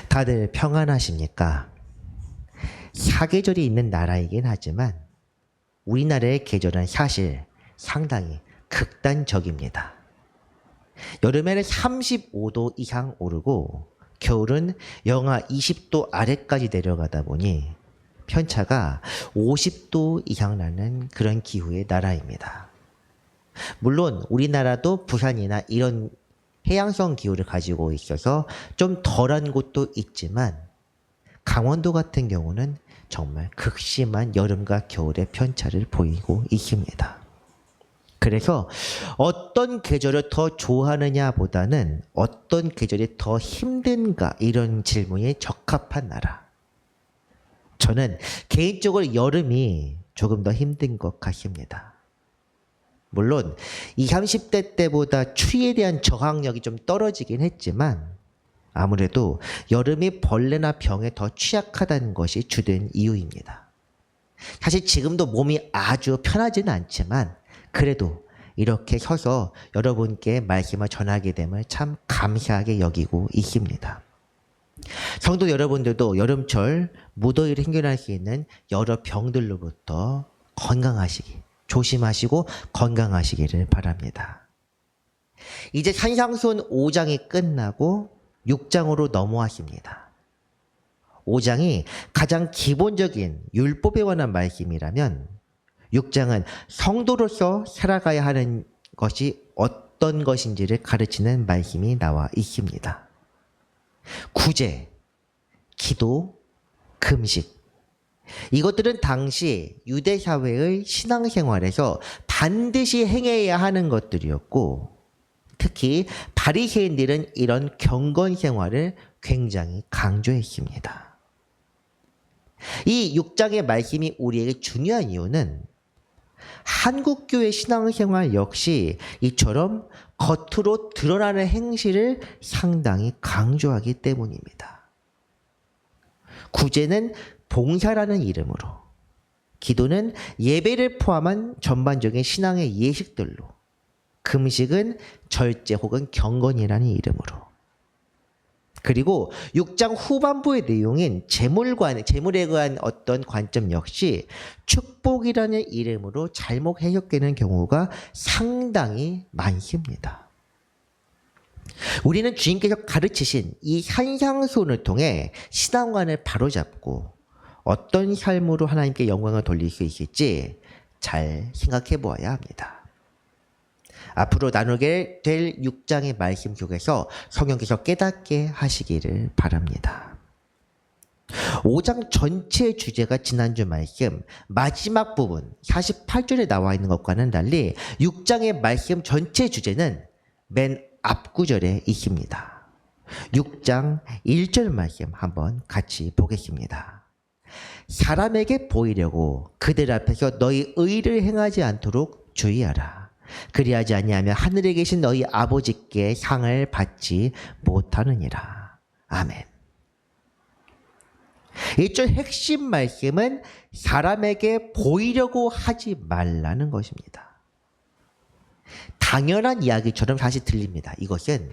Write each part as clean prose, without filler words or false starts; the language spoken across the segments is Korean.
다들 평안하십니까? 사계절이 있는 나라이긴 하지만 우리나라의 계절은 사실 상당히 극단적입니다. 여름에는 35도 이상 오르고 겨울은 영하 20도 아래까지 내려가다 보니 편차가 50도 이상 나는 그런 기후의 나라입니다. 물론 우리나라도 부산이나 이런 해양성 기후를 가지고 있어서 좀 덜한 곳도 있지만 강원도 같은 경우는 정말 극심한 여름과 겨울의 편차를 보이고 있습니다. 그래서 어떤 계절을 더 좋아하느냐 보다는 어떤 계절이 더 힘든가 이런 질문에 적합한 나라. 저는 개인적으로 여름이 조금 더 힘든 것 같습니다. 물론 20, 30대 때보다 추위에 대한 저항력이 좀 떨어지긴 했지만 아무래도 여름이 벌레나 병에 더 취약하다는 것이 주된 이유입니다. 사실 지금도 몸이 아주 편하지는 않지만 그래도 이렇게 서서 여러분께 말씀을 전하게 됨을 참 감사하게 여기고 있습니다. 성도 여러분들도 여름철 무더위를 해결할 수 있는 여러 병들로부터 건강하시기, 조심하시고 건강하시기를 바랍니다. 이제 산상수훈 5장이 끝나고 6장으로 넘어왔습니다. 5장이 가장 기본적인 율법에 관한 말씀이라면 6장은 성도로서 살아가야 하는 것이 어떤 것인지를 가르치는 말씀이 나와 있습니다. 구제, 기도, 금식. 이것들은 당시 유대 사회의 신앙생활에서 반드시 행해야 하는 것들이었고 특히 바리새인들은 이런 경건 생활을 굉장히 강조했습니다. 이 6장의 말씀이 우리에게 중요한 이유는 한국교회 신앙생활 역시 이처럼 겉으로 드러나는 행실을 상당히 강조하기 때문입니다. 구제는 봉사라는 이름으로, 기도는 예배를 포함한 전반적인 신앙의 예식들로, 금식은 절제 혹은 경건이라는 이름으로, 그리고 6장 후반부의 내용인 재물에 관한 어떤 관점 역시 축복이라는 이름으로 잘못 해석되는 경우가 상당히 많습니다. 우리는 주님께서 가르치신 이 산상수훈을 통해 신앙관을 바로잡고 어떤 삶으로 하나님께 영광을 돌릴 수 있을지 잘 생각해 보아야 합니다. 앞으로 나누게 될 6장의 말씀 속에서 성령께서 깨닫게 하시기를 바랍니다. 5장 전체의 주제가 지난주 말씀 마지막 부분 48절에 나와 있는 것과는 달리 6장의 말씀 전체 주제는 맨 앞구절에 있습니다. 6장 1절 말씀 한번 같이 보겠습니다. 사람에게 보이려고 그들 앞에서 너희 의를 행하지 않도록 주의하라. 그리하지 아니하면 하늘에 계신 너희 아버지께 상을 받지 못하느니라. 아멘. 1절 핵심 말씀은 사람에게 보이려고 하지 말라는 것입니다. 당연한 이야기처럼 사실 들립니다. 이것은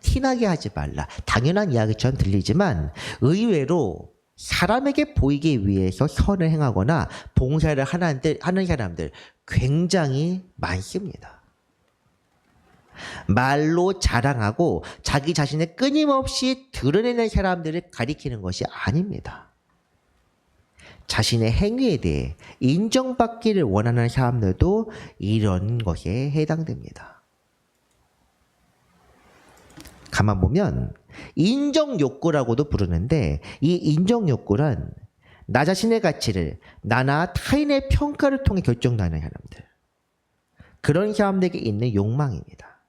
티나게 하지 말라. 당연한 이야기처럼 들리지만 의외로 사람에게 보이기 위해서 선을 행하거나 봉사를 하는 사람들 굉장히 많습니다. 말로 자랑하고 자기 자신을 끊임없이 드러내는 사람들을 가리키는 것이 아닙니다. 자신의 행위에 대해 인정받기를 원하는 사람들도 이런 것에 해당됩니다. 가만 보면 인정욕구라고도 부르는데 이 인정욕구란 나 자신의 가치를 나나 타인의 평가를 통해 결정하는 사람들, 그런 사람들에게 있는 욕망입니다.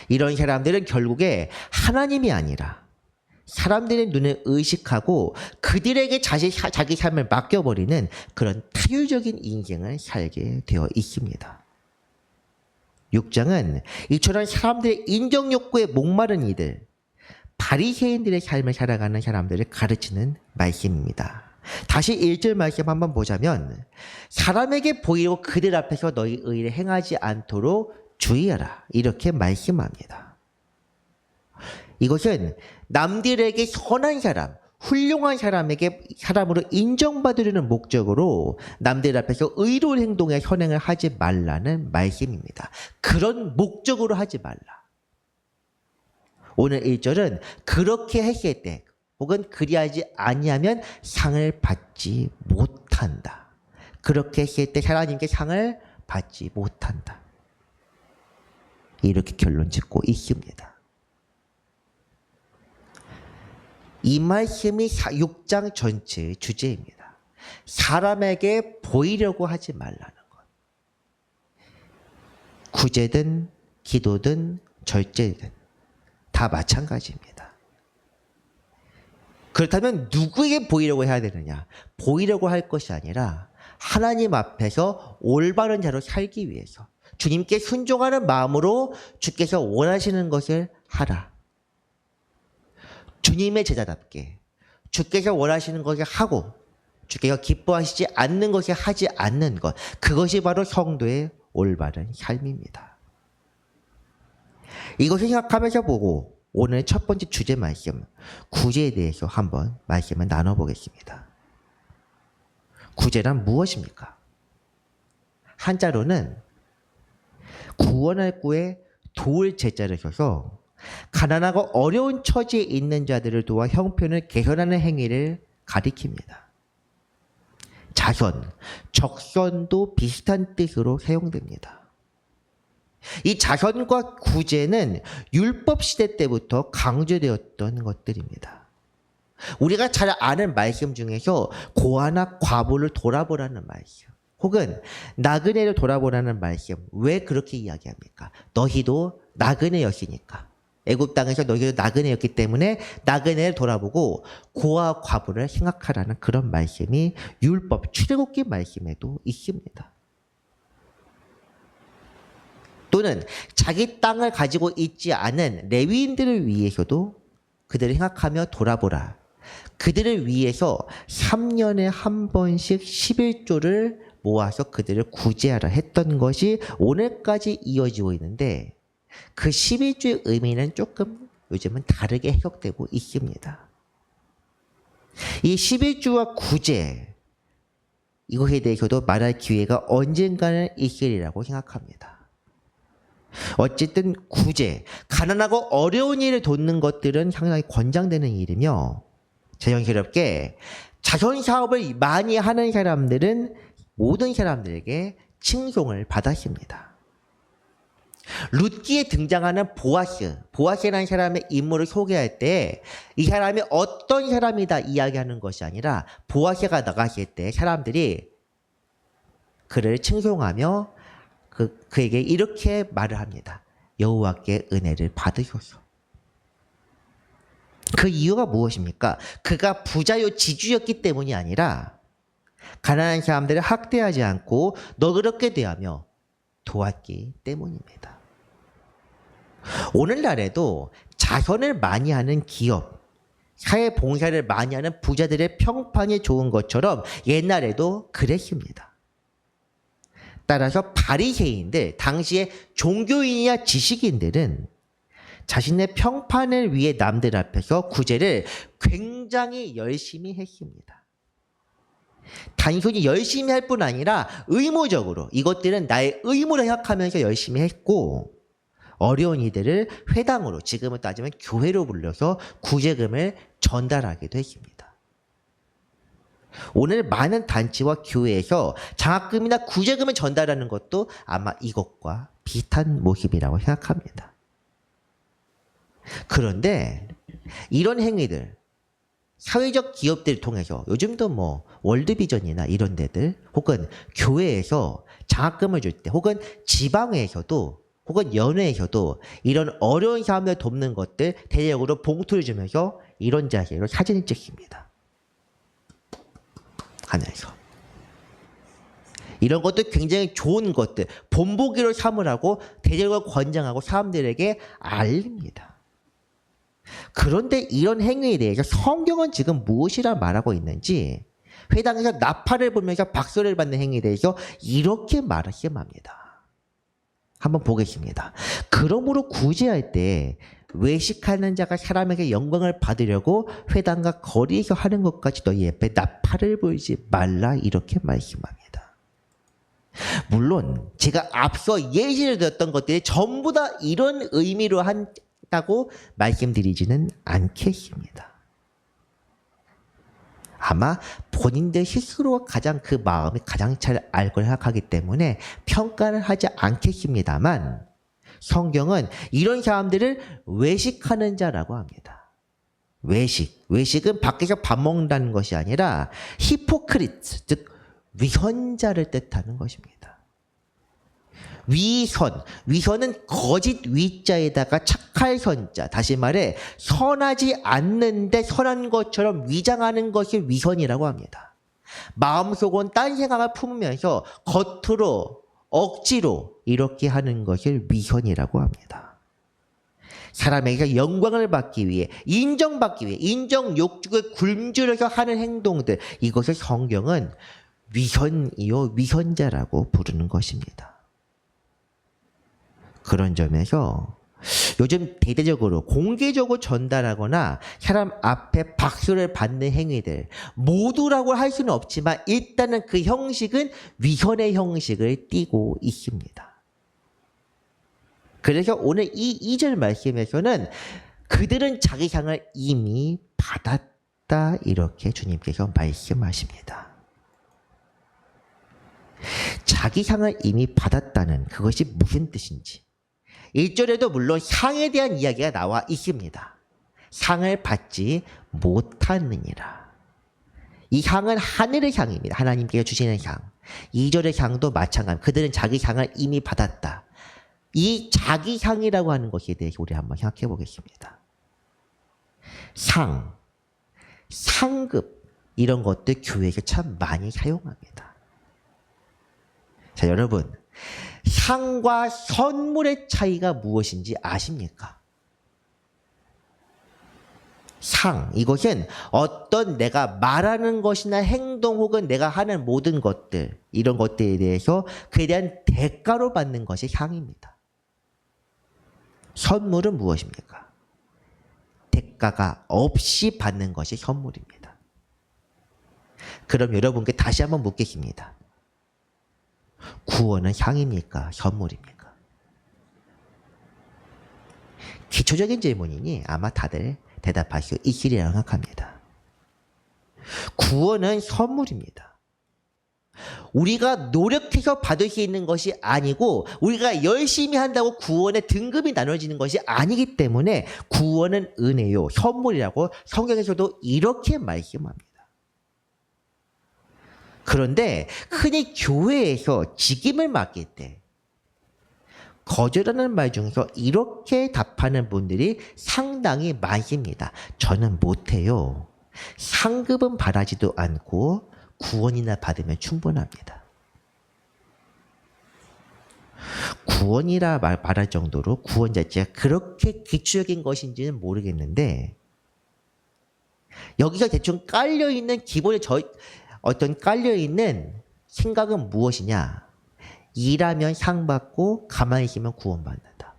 이런 사람들은 결국에 하나님이 아니라 사람들의 눈을 의식하고 그들에게 자기 삶을 맡겨버리는 그런 타율적인 인생을 살게 되어 있습니다. 6장은 이처럼 사람들의 인정욕구에 목마른 이들, 바리새인들의 삶을 살아가는 사람들을 가르치는 말씀입니다. 다시 1절 말씀 한번 보자면 사람에게 보이려고 그들 앞에서 너희 의를 행하지 않도록 주의하라. 이렇게 말씀합니다. 이것은 남들에게 선한 사람, 훌륭한 사람으로 인정받으려는 목적으로 남들 앞에서 의로운 행동에 현행을 하지 말라는 말씀입니다. 그런 목적으로 하지 말라. 오늘 1절은 그렇게 했을 때 혹은 그리하지 아니하면 상을 받지 못한다. 그렇게 했을 때 하나님께 상을 받지 못한다. 이렇게 결론 짓고 있습니다. 이 말씀이 6장 전체의 주제입니다. 사람에게 보이려고 하지 말라는 것. 구제든 기도든 절제든 다 마찬가지입니다. 그렇다면 누구에게 보이려고 해야 되느냐? 보이려고 할 것이 아니라 하나님 앞에서 올바른 자로 살기 위해서 주님께 순종하는 마음으로 주께서 원하시는 것을 하라. 주님의 제자답게 주께서 원하시는 것을 하고 주께서 기뻐하시지 않는 것을 하지 않는 것, 그것이 바로 성도의 올바른 삶입니다. 이것을 생각하면서 보고 오늘 첫 번째 주제 말씀, 구제에 대해서 한번 말씀을 나눠보겠습니다. 구제란 무엇입니까? 한자로는 구원할 구에 도울 제자를 써서 가난하고 어려운 처지에 있는 자들을 도와 형편을 개선하는 행위를 가리킵니다. 자선, 적선도 비슷한 뜻으로 사용됩니다. 이 자선과 구제는 율법 시대 때부터 강조되었던 것들입니다. 우리가 잘 아는 말씀 중에서 고아나 과부를 돌아보라는 말씀, 혹은 나그네를 돌아보라는 말씀, 왜 그렇게 이야기합니까? 너희도 나그네였으니까. 애굽 땅에서 너희도 나그네였기 때문에 나그네를 돌아보고 고아 과부를 생각하라는 그런 말씀이 율법 출애굽기 말씀에도 있습니다. 또는 자기 땅을 가지고 있지 않은 레위인들을 위해서도 그들을 생각하며 돌아보라. 그들을 위해서 3년에 한 번씩 11조를 모아서 그들을 구제하라 했던 것이 오늘까지 이어지고 있는데, 그 11조의 의미는 조금 요즘은 다르게 해석되고 있습니다. 이 11조와 구제, 이것에 대해서도 말할 기회가 언젠가는 있으리라고 생각합니다. 어쨌든 구제, 가난하고 어려운 일을 돕는 것들은 상당히 권장되는 일이며, 자연스럽게 자선 사업을 많이 하는 사람들은 모든 사람들에게 칭송을 받았습니다. 룻기에 등장하는 보아스라는 사람의 인물을 소개할 때 이 사람이 어떤 사람이다 이야기하는 것이 아니라 보아스가 나갔을 때 사람들이 그를 칭송하며 그에게 이렇게 말을 합니다. 여호와께 은혜를 받으소서. 그 이유가 무엇입니까? 그가 부자요 지주였기 때문이 아니라 가난한 사람들을 학대하지 않고 너그럽게 대하며 도왔기 때문입니다. 오늘날에도 자선을 많이 하는 기업, 사회 봉사를 많이 하는 부자들의 평판이 좋은 것처럼 옛날에도 그랬습니다. 따라서 바리새인들, 당시의 종교인이나 지식인들은 자신의 평판을 위해 남들 앞에서 구제를 굉장히 열심히 했습니다. 단순히 열심히 할 뿐 아니라 의무적으로 이것들은 나의 의무를 생각하면서 열심히 했고, 어려운 이들을 회당으로, 지금은 따지면 교회로 불러서 구제금을 전달하기도 했습니다. 오늘 많은 단체와 교회에서 장학금이나 구제금을 전달하는 것도 아마 이것과 비슷한 모습이라고 생각합니다. 그런데 이런 행위들, 사회적 기업들을 통해서 요즘도 뭐 월드비전이나 이런 데들 혹은 교회에서 장학금을 줄 때, 혹은 지방에서도 혹은 연회에서도 이런 어려운 사람을 돕는 것들 대략으로 봉투를 주면서 이런 자세로 사진을 찍습니다. 하나에서 이런 것도 굉장히 좋은 것들, 본보기로 삼으라고 대적으로 권장하고 사람들에게 알립니다. 그런데 이런 행위에 대해서 성경은 지금 무엇이라 말하고 있는지, 회당에서 나팔을 불면서 박수를 받는 행위에 대해서 이렇게 말씀합니다. 한번 보겠습니다. 그러므로 구제할 때 외식하는 자가 사람에게 영광을 받으려고 회당과 거리에서 하는 것까지 너희 앞에 나팔을 불지 말라 이렇게 말씀합니다. 물론 제가 앞서 예시를 들었던 것들이 전부 다 이런 의미로 한다고 말씀드리지는 않겠습니다. 아마 본인들 스스로가 가장 그 마음이 가장 잘 알고 생각하기 때문에 평가를 하지 않겠습니다만 성경은 이런 사람들을 외식하는 자라고 합니다. 외식은 밖에서 밥 먹는다는 것이 아니라 히포크리트, 즉 위선자를 뜻하는 것입니다. 위선은 거짓 위자에다가 착할 선자, 다시 말해 선하지 않는데 선한 것처럼 위장하는 것이 위선이라고 합니다. 마음속은 딴 생각을 품으면서 겉으로 억지로 이렇게 하는 것을 위선이라고 합니다. 사람에게 영광을 받기 위해, 인정받기 위해, 인정 욕구에 굶주려서 하는 행동들, 이것을 성경은 위선이요 위선자라고 부르는 것입니다. 그런 점에서 요즘 대대적으로 공개적으로 전달하거나 사람 앞에 박수를 받는 행위들 모두라고 할 수는 없지만 일단은 그 형식은 위선의 형식을 띠고 있습니다. 그래서 오늘 이 2절 말씀에서는 그들은 자기 상을 이미 받았다 이렇게 주님께서 말씀하십니다. 자기 상을 이미 받았다는 그것이 무슨 뜻인지 1절에도 물론 상에 대한 이야기가 나와 있습니다. 상을 받지 못하느니라. 이 상은 하늘의 상입니다. 하나님께서 주시는 상. 2절의 상도 마찬가지. 그들은 자기 상을 이미 받았다. 이 자기 상이라고 하는 것에 대해서 우리 한번 생각해 보겠습니다. 상급 이런 것들 교회에서 참 많이 사용합니다. 자, 여러분. 상과 선물의 차이가 무엇인지 아십니까? 이것은 어떤 내가 말하는 것이나 행동 혹은 내가 하는 모든 것들, 이런 것들에 대해서 그에 대한 대가로 받는 것이 상입니다. 선물은 무엇입니까? 대가가 없이 받는 것이 선물입니다. 그럼 여러분께 다시 한번 묻겠습니다. 구원은 상입니까? 선물입니까? 기초적인 질문이니 아마 다들 대답할 수 있으리라고 생각합니다. 구원은 선물입니다. 우리가 노력해서 받을 수 있는 것이 아니고 우리가 열심히 한다고 구원의 등급이 나눠지는 것이 아니기 때문에 구원은 은혜요, 선물이라고 성경에서도 이렇게 말씀합니다. 그런데 흔히 교회에서 직임을 맡길 때 거절하는 말 중에서 이렇게 답하는 분들이 상당히 많습니다. 저는 못해요. 상급은 바라지도 않고 구원이나 받으면 충분합니다. 구원이라 말할 정도로 구원 자체가 그렇게 기초적인 것인지는 모르겠는데 여기서 대충 깔려있는 기본의 어떤 깔려있는 생각은 무엇이냐? 일하면 상 받고 가만히 있으면 구원받는다.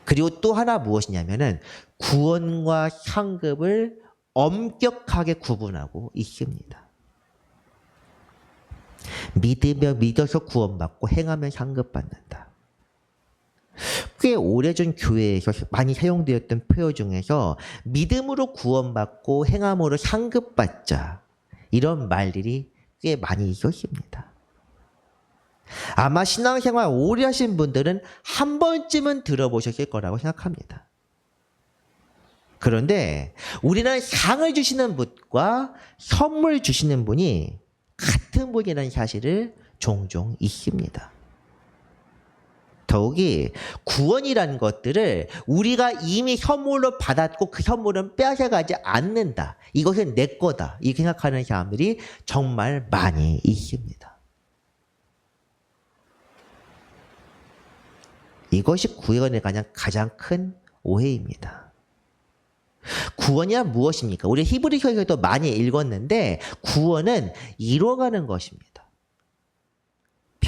그리고 또 하나 무엇이냐면은 구원과 상급을 엄격하게 구분하고 있습니다. 믿어서 구원받고 행하면 상급 받는다. 꽤 오래전 교회에서 많이 사용되었던 표현 중에서 믿음으로 구원받고 행함으로 상급받자 이런 말들이 꽤 많이 있었습니다. 아마 신앙생활 오래 하신 분들은 한 번쯤은 들어보셨을 거라고 생각합니다. 그런데 우리는 상을 주시는 분과 선물 주시는 분이 같은 분이라는 사실을 종종 있습니다. 더욱이 구원이라는 것들을 우리가 이미 선물로 받았고 그 선물은 빼앗아가지 않는다. 이것은 내 거다. 이렇게 생각하는 사람들이 정말 많이 있습니다. 이것이 구원에 관한 가장 큰 오해입니다. 구원이란 무엇입니까? 우리 히브리서에서도 많이 읽었는데 구원은 이루어가는 것입니다.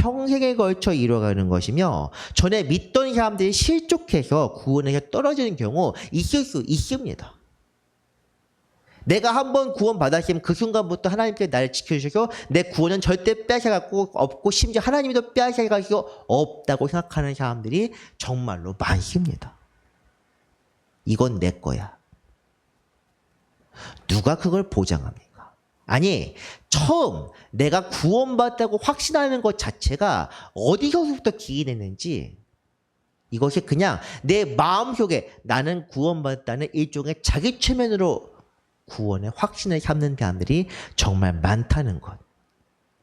평생에 걸쳐 이루어가는 것이며 전에 믿던 사람들이 실족해서 구원에서 떨어지는 경우 있을 수 있습니다. 내가 한번 구원 받았으면 그 순간부터 하나님께 나를 지켜주셔서 내 구원은 절대 빼앗아가고 없고 심지어 하나님도 빼앗아갈 수 없다고 생각하는 사람들이 정말로 많습니다. 이건 내 거야. 누가 그걸 보장합니까? 아니, 처음 내가 구원받았다고 확신하는 것 자체가 어디서부터 기인했는지 이것이 그냥 내 마음속에 나는 구원받았다는 일종의 자기 최면으로 구원의 확신을 삼는 사람들이 정말 많다는 것.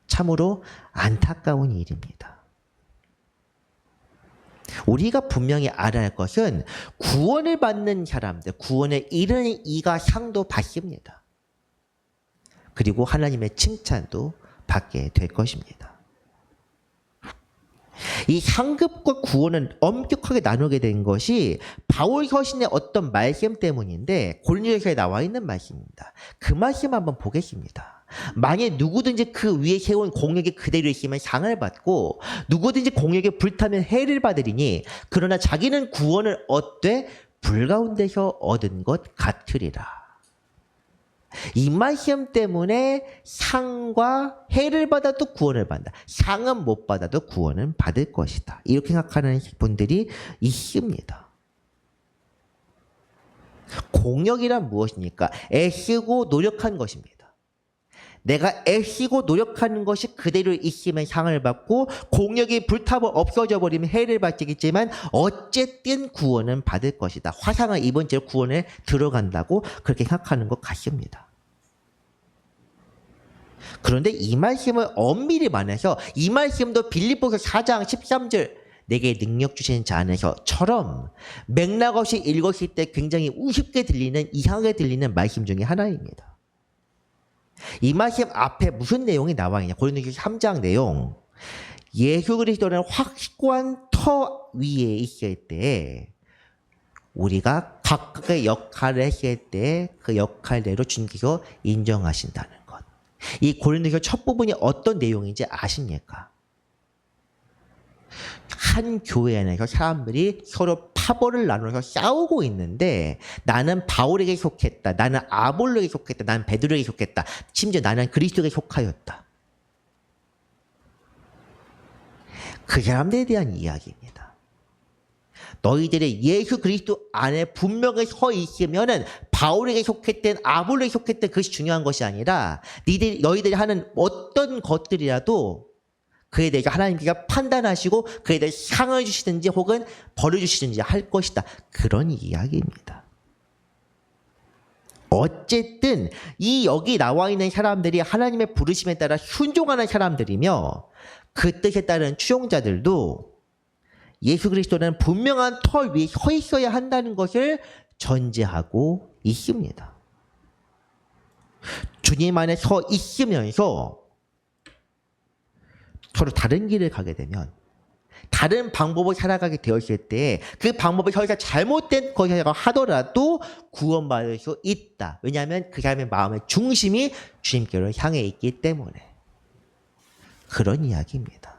참으로 안타까운 일입니다. 우리가 분명히 알아야 할 것은 구원을 받는 사람들, 구원에 이르는 이가 상도 받습니다. 그리고 하나님의 칭찬도 받게 될 것입니다. 이 상급과 구원은 엄격하게 나누게 된 것이 바울 서신의 어떤 말씀 때문인데 고린도서에 나와 있는 말씀입니다. 그 말씀 한번 보겠습니다. 만약 누구든지 그 위에 세운 공역이 그대로 있으면 상을 받고 누구든지 공역에 불타면 해를 받으리니 그러나 자기는 구원을 얻되 불가운데서 얻은 것 같으리라. 이 말씀 때문에 상과 해를 받아도 구원을 받는다. 상은 못 받아도 구원은 받을 것이다. 이렇게 생각하는 분들이 있습니다. 공역이란 무엇입니까? 애쓰고 노력한 것입니다. 내가 애쓰고 노력하는 것이 그대로 있으면 상을 받고 공역이 불타버 없어져 버리면 해를 받겠지만 어쨌든 구원은 받을 것이다. 화상을 입은 채로 구원에 들어간다고 그렇게 생각하는 것 같습니다. 그런데 이 말씀을 엄밀히 말해서 이 말씀도 빌립보서 4장 13절 내게 능력 주시는 자 안에서처럼 맥락 없이 읽었을 때 굉장히 우습게 들리는 이상하게 들리는 말씀 중에 하나입니다. 이 말씀 앞에 무슨 내용이 나와 있냐? 고린도서 3장 내용. 예수 그리스도는 확고한 터 위에 있을 때 우리가 각각의 역할을 했을 때 그 역할대로 주님께서 인정하신다는 것. 이 고린도서 첫 부분이 어떤 내용인지 아십니까? 한 교회 안에서 사람들이 서로 파벌을 나눠서 싸우고 있는데 나는 바울에게 속했다. 나는 아볼로에게 속했다. 나는 베드로에게 속했다. 심지어 나는 그리스도에게 속하였다. 그 사람들에 대한 이야기입니다. 너희들이 예수 그리스도 안에 분명히 서 있으면은 바울에게 속했든 아볼로에게 속했든 그것이 중요한 것이 아니라 너희들이 하는 어떤 것들이라도 그에 대해서 하나님께서 판단하시고 그에 대해 상을 주시든지 혹은 벌을 주시든지 할 것이다. 그런 이야기입니다. 어쨌든 이 여기 나와 있는 사람들이 하나님의 부르심에 따라 순종하는 사람들이며 그 뜻에 따른 추종자들도 예수 그리스도는 분명한 털 위에 서 있어야 한다는 것을 전제하고 있습니다. 주님 안에 서 있으면서 서로 다른 길을 가게 되면 다른 방법을 살아가게 되었을 때 그 방법이 설사 잘못된 것이라고 하더라도 구원받을 수 있다. 왜냐하면 그 사람의 마음의 중심이 주님께로 향해 있기 때문에. 그런 이야기입니다.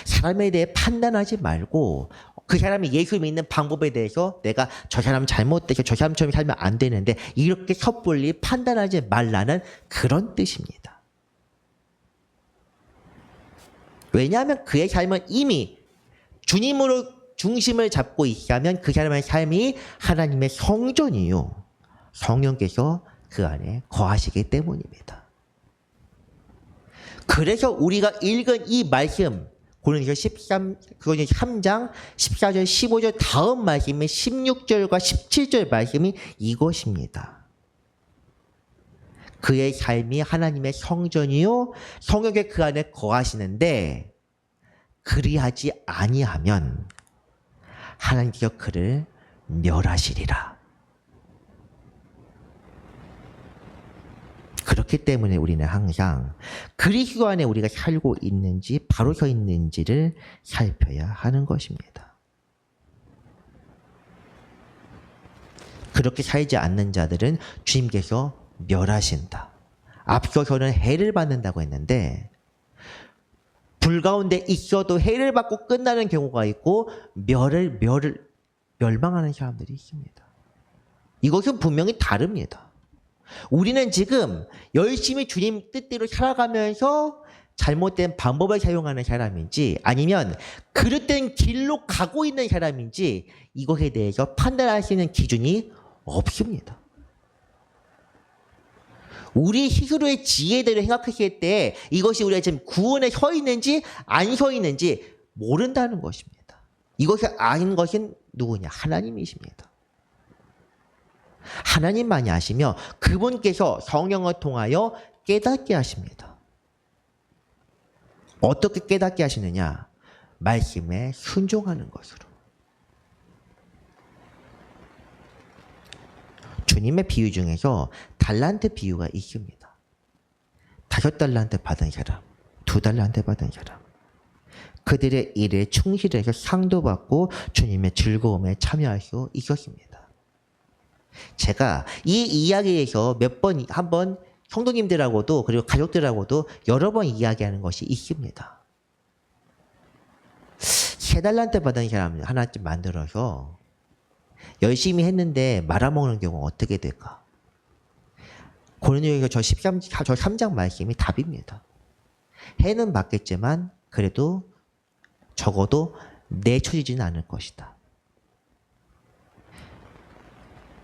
사람에 대해 판단하지 말고 그 사람이 예수 믿는 방법에 대해서 내가 저 사람 잘못돼서 저 사람처럼 살면 안 되는데 이렇게 섣불리 판단하지 말라는 그런 뜻입니다. 왜냐하면 그의 삶은 이미 주님으로 중심을 잡고 있다면 그 사람의 삶이 하나님의 성전이요. 성령께서 그 안에 거하시기 때문입니다. 그래서 우리가 읽은 이 말씀, 고린도서 3장 14절 15절 다음 말씀이 16절과 17절 말씀이 이것입니다. 그의 삶이 하나님의 성전이요 성령의 그 안에 거하시는데 그리하지 아니하면 하나님께서 그를 멸하시리라. 그렇기 때문에 우리는 항상 그리스도 안에 우리가 살고 있는지 바로 서 있는지를 살펴야 하는 것입니다. 그렇게 살지 않는 자들은 주님께서 멸하신다. 앞서서는 해를 받는다고 했는데 불 가운데 있어도 해를 받고 끝나는 경우가 있고 멸망하는 사람들이 있습니다. 이것은 분명히 다릅니다. 우리는 지금 열심히 주님 뜻대로 살아가면서 잘못된 방법을 사용하는 사람인지 아니면 그릇된 길로 가고 있는 사람인지 이것에 대해서 판단할 수 있는 기준이 없습니다. 우리 스스로의 지혜대로 생각했을 때 이것이 우리가 지금 구원에 서 있는지 안 서 있는지 모른다는 것입니다. 이것을 아는 것은 누구냐? 하나님이십니다. 하나님만이 아시며 그분께서 성령을 통하여 깨닫게 하십니다. 어떻게 깨닫게 하시느냐? 말씀에 순종하는 것으로. 주님의 비유 중에서 달란트 비유가 있습니다. 5달란트 받은 사람, 2달란트 받은 사람. 그들의 일에 충실해서 상도 받고 주님의 즐거움에 참여할 수 있었습니다. 제가 이 이야기에서 한번 성도님들하고도 그리고 가족들하고도 여러 번 이야기하는 것이 있습니다. 3달란트 받은 사람 하나쯤 만들어서 열심히 했는데 말아먹는 경우 어떻게 될까? 고린도전서 저 3장 말씀이 답입니다. 해는 받겠지만 그래도 적어도 내쳐지지는 않을 것이다.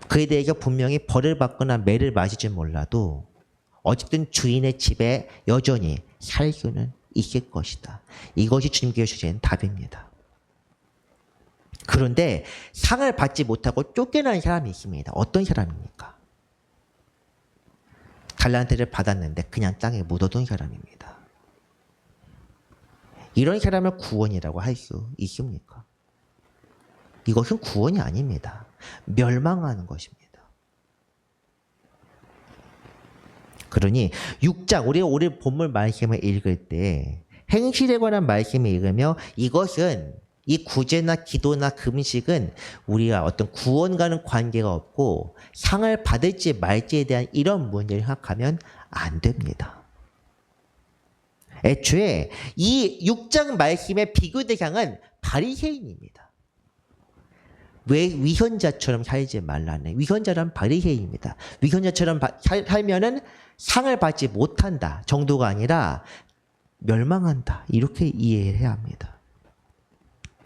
그에 대해서 분명히 벌을 받거나 매를 맞을지 몰라도 어쨌든 주인의 집에 여전히 살 수는 있을 것이다. 이것이 주님께서 주신 답입니다. 그런데 상을 받지 못하고 쫓겨나는 사람이 있습니다. 어떤 사람입니까? 달란트를 받았는데 그냥 땅에 묻어둔 사람입니다. 이런 사람을 구원이라고 할 수 있습니까? 이것은 구원이 아닙니다. 멸망하는 것입니다. 그러니 6장 우리가 오늘 본문 말씀을 읽을 때 행실에 관한 말씀을 읽으며 이것은 이 구제나 기도나 금식은 우리가 어떤 구원과는 관계가 없고 상을 받을지 말지에 대한 이런 문제를 생각하면 안 됩니다. 애초에 이 6장 말씀의 비교 대상은 바리새인입니다. 왜 위선자처럼 살지 말라네. 위선자란 바리새인입니다. 위선자처럼 살면은 상을 받지 못한다 정도가 아니라 멸망한다. 이렇게 이해해야 합니다.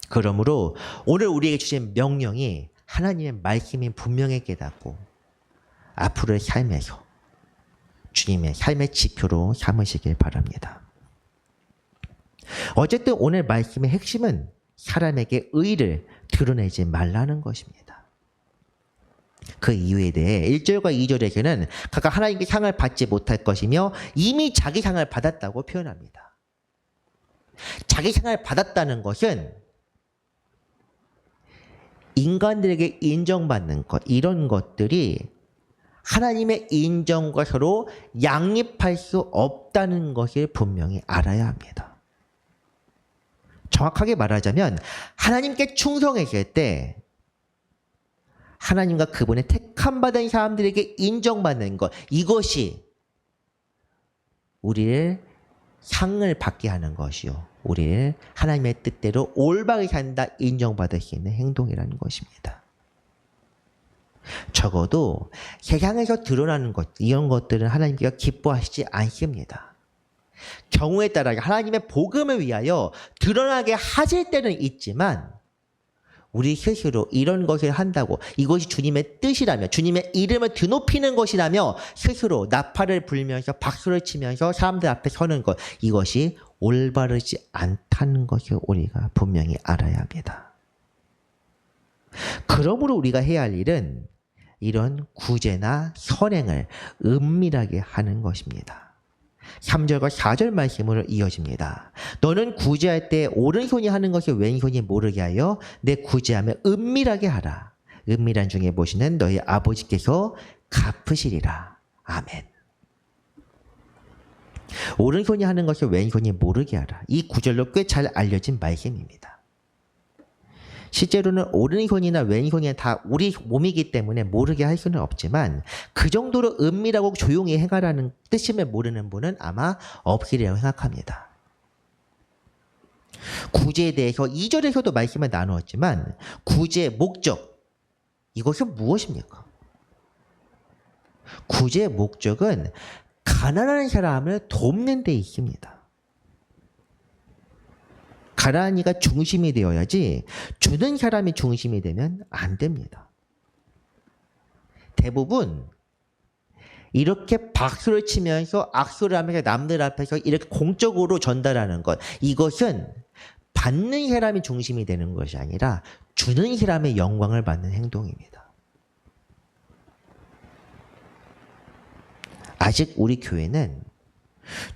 그러므로 오늘 우리에게 주신 명령이 하나님의 말씀이 분명히 깨닫고 앞으로의 삶에서 주님의 삶의 지표로 삼으시길 바랍니다. 어쨌든 오늘 말씀의 핵심은 사람에게 의를 드러내지 말라는 것입니다. 그 이유에 대해 1절과 2절에서는 각각 하나님께 상을 받지 못할 것이며 이미 자기 상을 받았다고 표현합니다. 자기 상을 받았다는 것은 인간들에게 인정받는 것, 이런 것들이 하나님의 인정과 서로 양립할 수 없다는 것을 분명히 알아야 합니다. 정확하게 말하자면 하나님께 충성했을 때 하나님과 그분의 택함받은 사람들에게 인정받는 것, 이것이 우리를 상을 받게 하는 것이요, 우리를 하나님의 뜻대로 올바르게 산다 인정받을 수 있는 행동이라는 것입니다. 적어도 세상에서 드러나는 것, 이런 것들은 하나님께서 기뻐하시지 않습니다. 경우에 따라 하나님의 복음을 위하여 드러나게 하실 때는 있지만 우리 스스로 이런 것을 한다고 이것이 주님의 뜻이라며 주님의 이름을 드높이는 것이라며 스스로 나팔을 불면서 박수를 치면서 사람들 앞에 서는 것, 이것이 올바르지 않다는 것을 우리가 분명히 알아야 합니다. 그러므로 우리가 해야 할 일은 이런 구제나 선행을 은밀하게 하는 것입니다. 3절과 4절 말씀으로 이어집니다. 너는 구제할 때 오른손이 하는 것을 왼손이 모르게 하여 내 구제함을 은밀하게 하라. 은밀한 중에 보시는 너희 아버지께서 갚으시리라. 아멘. 오른손이 하는 것을 왼손이 모르게 하라. 이 구절로 꽤 잘 알려진 말씀입니다. 실제로는 오른손이나 왼손이 다 우리 몸이기 때문에 모르게 할 수는 없지만 그 정도로 은밀하고 조용히 행하라는 뜻임을 모르는 분은 아마 없으리라고 생각합니다. 구제에 대해서 2절에서도 말씀을 나누었지만 구제의 목적, 이것은 무엇입니까? 구제의 목적은 가난한 사람을 돕는 데 있습니다. 가난한 이가 중심이 되어야지 주는 사람이 중심이 되면 안 됩니다. 대부분 이렇게 박수를 치면서 악수를 하면서 남들 앞에서 이렇게 공적으로 전달하는 것, 이것은 받는 사람이 중심이 되는 것이 아니라 주는 사람의 영광을 받는 행동입니다. 아직 우리 교회는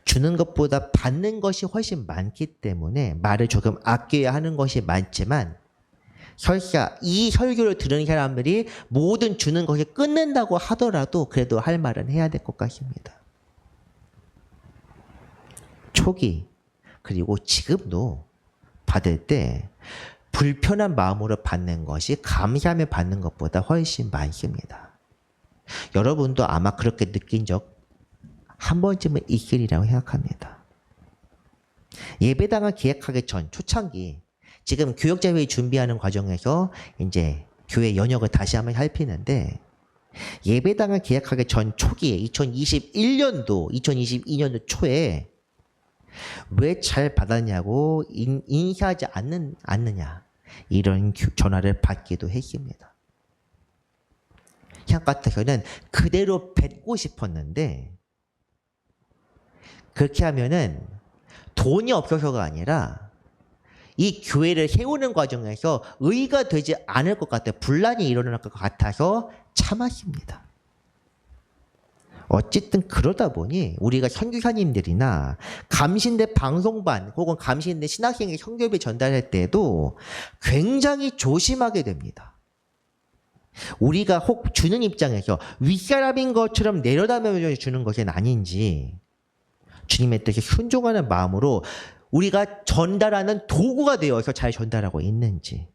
주는 것보다 받는 것이 훨씬 많기 때문에 말을 조금 아껴야 하는 것이 많지만, 설사 이 설교를 들은 사람들이 모든 주는 것이 끊는다고 하더라도 그래도 할 말은 해야 될 것 같습니다. 초기 그리고 지금도 받을 때 불편한 마음으로 받는 것이 감사하며 받는 것보다 훨씬 많습니다. 여러분도 아마 그렇게 느낀 적 한 번쯤은 있으리라고 생각합니다. 예배당을 기획하기 전 초창기, 지금 교역자회의 준비하는 과정에서 이제 교회 연역을 다시 한번 살피는데, 예배당을 기획하기 전 초기에 2021년도, 2022년도 초에 왜 잘 받았냐고 인사하지 않느냐, 이런 전화를 받기도 했습니다. 형 같아서는 그대로 뱉고 싶었는데, 그렇게 하면은 돈이 없어서가 아니라 이 교회를 세우는 과정에서 의의가 되지 않을 것 같아요. 분란이 일어날 것 같아서 참았습니다. 어쨌든 그러다 보니 우리가 선교사님들이나 감신대 방송반 혹은 감신대 신학생의 선교비 전달할 때도 굉장히 조심하게 됩니다. 우리가 혹 주는 입장에서 윗사람인 것처럼 내려다보며 주는 것은 아닌지, 주님의 뜻에 순종하는 마음으로 우리가 전달하는 도구가 되어서 잘 전달하고 있는지,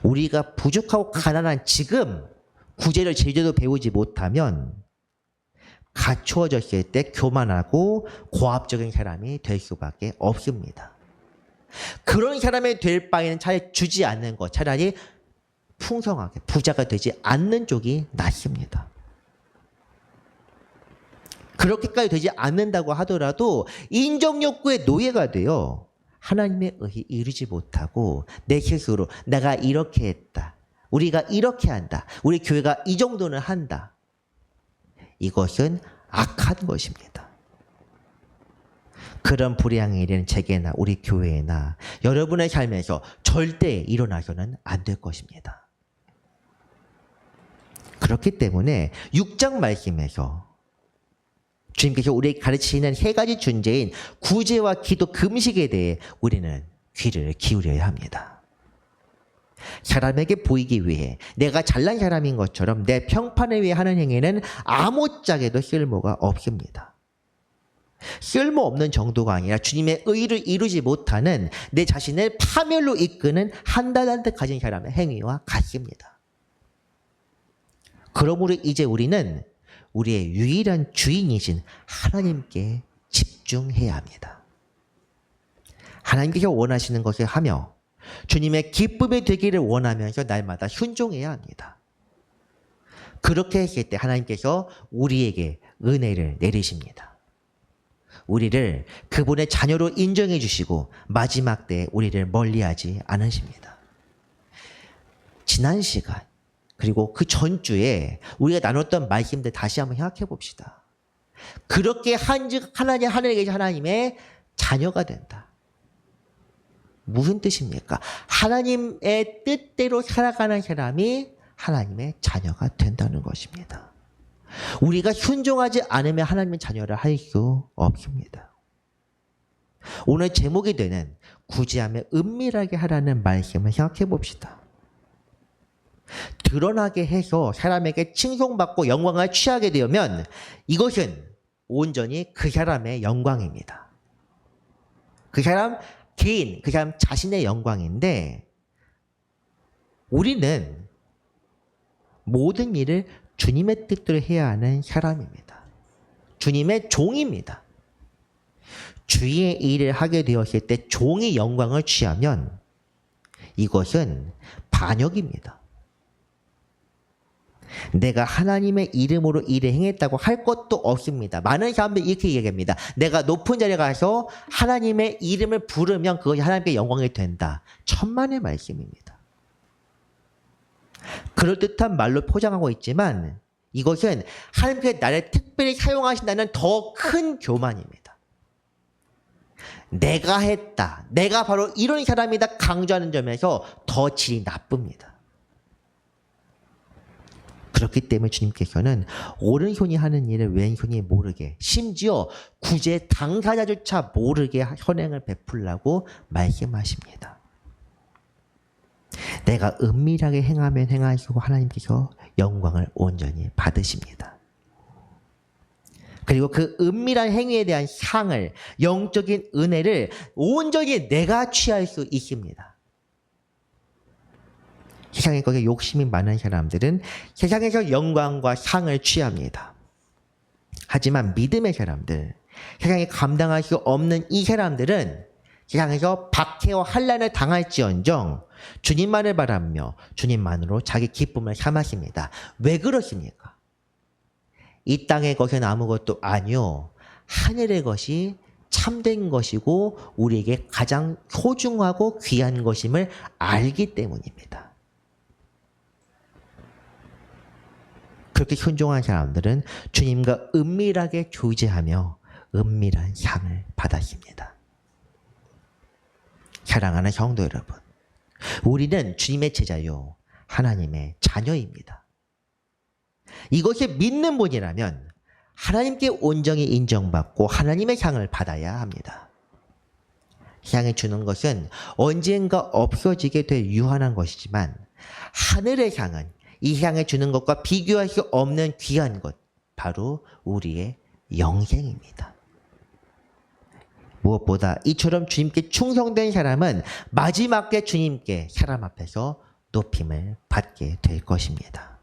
우리가 부족하고 가난한 지금 구제를 제대로 배우지 못하면 갖추어졌을 때 교만하고 고압적인 사람이 될 수밖에 없습니다. 그런 사람이 될 바에는 차라리 주지 않는 것, 차라리 풍성하게 부자가 되지 않는 쪽이 낫습니다. 그렇게까지 되지 않는다고 하더라도 인정욕구의 노예가 되어 하나님의 의에 이르지 못하고 내 스스로 내가 이렇게 했다, 우리가 이렇게 한다, 우리 교회가 이 정도는 한다, 이것은 악한 것입니다. 그런 불의한 일은 제게나 우리 교회나 여러분의 삶에서 절대 일어나서는 안 될 것입니다. 그렇기 때문에 6장 말씀에서 주님께서 우리에게 가르치시는 세 가지 존재인 구제와 기도, 금식에 대해 우리는 귀를 기울여야 합니다. 사람에게 보이기 위해 내가 잘난 사람인 것처럼 내 평판을 위해 하는 행위는 아무짝에도 쓸모가 없습니다. 쓸모없는 정도가 아니라 주님의 의를 이루지 못하는 내 자신을 파멸로 이끄는 한달한 듯 가진 사람의 행위와 같습니다. 그러므로 이제 우리는 우리의 유일한 주인이신 하나님께 집중해야 합니다. 하나님께서 원하시는 것을 하며 주님의 기쁨이 되기를 원하면서 날마다 순종해야 합니다. 그렇게 했을 때 하나님께서 우리에게 은혜를 내리십니다. 우리를 그분의 자녀로 인정해 주시고 마지막 때에 우리를 멀리하지 않으십니다. 지난 시간 그리고 그 전주에 우리가 나눴던 말씀들 다시 한번 생각해 봅시다. 그렇게 한즉 하나님에 계신 하나님의 자녀가 된다. 무슨 뜻입니까? 하나님의 뜻대로 살아가는 사람이 하나님의 자녀가 된다는 것입니다. 우리가 순종하지 않으면 하나님의 자녀를 할 수 없습니다. 오늘 제목이 되는 구제하며 은밀하게 하라는 말씀을 생각해 봅시다. 드러나게 해서 사람에게 칭송받고 영광을 취하게 되면 이것은 온전히 그 사람의 영광입니다. 그 사람 개인, 그 사람 자신의 영광인데, 우리는 모든 일을 주님의 뜻대로 해야 하는 사람입니다. 주님의 종입니다. 주의 일을 하게 되었을 때 종이 영광을 취하면 이것은 반역입니다. 내가 하나님의 이름으로 일을 행했다고 할 것도 없습니다. 많은 사람들이 이렇게 얘기합니다. 내가 높은 자리에 가서 하나님의 이름을 부르면 그것이 하나님께 영광이 된다. 천만의 말씀입니다. 그럴듯한 말로 포장하고 있지만 이것은 하나님께서 나를 특별히 사용하신다는 더 큰 교만입니다. 내가 했다. 내가 바로 이런 사람이다 강조하는 점에서 더 질이 나쁩니다. 그렇기 때문에 주님께서는 오른손이 하는 일을 왼손이 모르게, 심지어 구제 당사자조차 모르게 현행을 베풀라고 말씀하십니다. 내가 은밀하게 행하면 행할수록 하나님께서 영광을 온전히 받으십니다. 그리고 그 은밀한 행위에 대한 상을, 영적인 은혜를 온전히 내가 취할 수 있습니다. 세상에 거기에 욕심이 많은 사람들은 세상에서 영광과 상을 취합니다. 하지만 믿음의 사람들, 세상에 감당할 수 없는 이 사람들은 세상에서 박해와 환난을 당할지언정 주님만을 바라며 주님만으로 자기 기쁨을 삼았습니다. 왜 그렇습니까? 이 땅의 것은 아무것도 아니요 하늘의 것이 참된 것이고 우리에게 가장 소중하고 귀한 것임을 알기 때문입니다. 그렇게 순종한 사람들은 주님과 은밀하게 교제하며 은밀한 상을 받았습니다. 사랑하는 성도 여러분, 우리는 주님의 제자요 하나님의 자녀입니다. 이것을 믿는 분이라면 하나님께 온전히 인정받고 하나님의 상을 받아야 합니다. 향해 주는 것은 언젠가 없어지게 될 유한한 것이지만 하늘의 향은 이 향해 주는 것과 비교할 수 없는 귀한 것, 바로 우리의 영생입니다. 무엇보다 이처럼 주님께 충성된 사람은 마지막 때 주님께 사람 앞에서 높임을 받게 될 것입니다.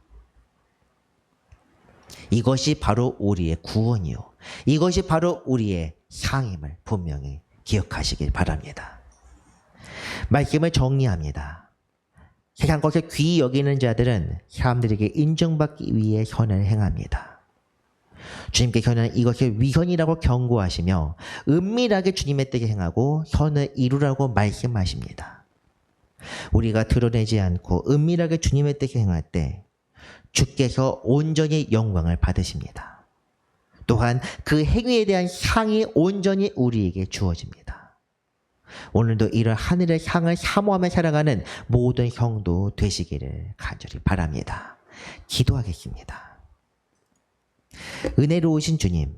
이것이 바로 우리의 구원이요. 이것이 바로 우리의 상임을 분명히 기억하시길 바랍니다. 말씀을 정리합니다. 세상 것을 귀히 여기는 자들은 사람들에게 인정받기 위해 선을 행합니다. 주님께서는 이것을 위선이라고 경고하시며 은밀하게 주님의 뜻을 행하고 선을 이루라고 말씀하십니다. 우리가 드러내지 않고 은밀하게 주님의 뜻을 행할 때 주께서 온전히 영광을 받으십니다. 또한 그 행위에 대한 상이 온전히 우리에게 주어집니다. 오늘도 이런 하늘의 상을 사모하며 살아가는 모든 성도 되시기를 간절히 바랍니다. 기도하겠습니다. 은혜로우신 주님,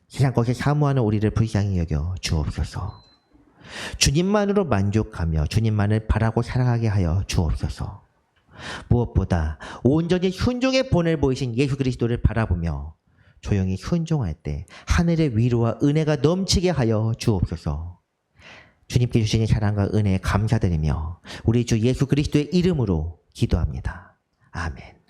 세상 것을 사모하는 우리를 불쌍히 여겨 주옵소서. 주님만으로 만족하며 주님만을 바라고 살아가게 하여 주옵소서. 무엇보다 온전히 순종의 본을 보이신 예수 그리스도를 바라보며 조용히 순종할 때 하늘의 위로와 은혜가 넘치게 하여 주옵소서. 주님께 주신 사랑과 은혜에 감사드리며 우리 주 예수 그리스도의 이름으로 기도합니다. 아멘.